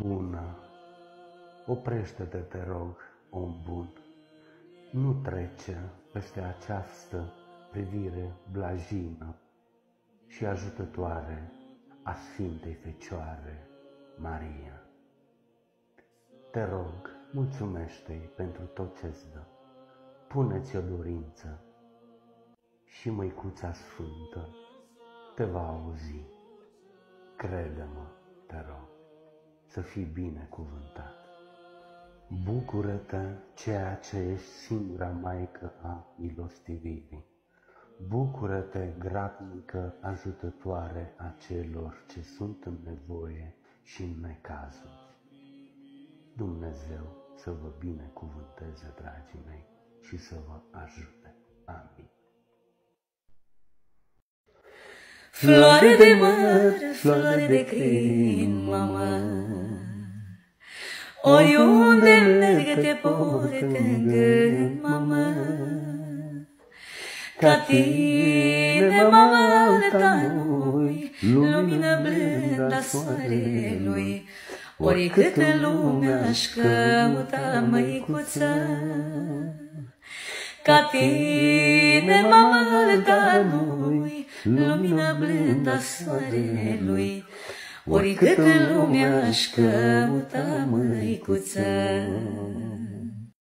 bună, oprește-te, te rog, om bun. Nu trece peste această privire blajină și ajutătoare a Sfintei Fecioare Maria. Te rog, mulțumește-i pentru tot ce-ți dă. Pune-ți o dorință și Măicuța Sfântă te va auzi. Crede-mă, te rog, să fii binecuvântat. Bucură-te, ceea ce ești singura Maică a milostivirii. Bucură-te, grabnică ajutătoare a celor ce sunt în nevoie și în necazuri. Dumnezeu să vă binecuvânteze, dragii mei, și să vă ajute. Amin. Floare de măr, floare de crin, mamă, oriunde merg te port în gând, mamă. Ca tine, mamă, alta nu-i lumină blândă a soarelui, oricât în lume aș căuta, Măicuță. Ca tine, mamă, alta nu-i lumină blândă a soarelui, oricât în lume aș căuta, Măicuță.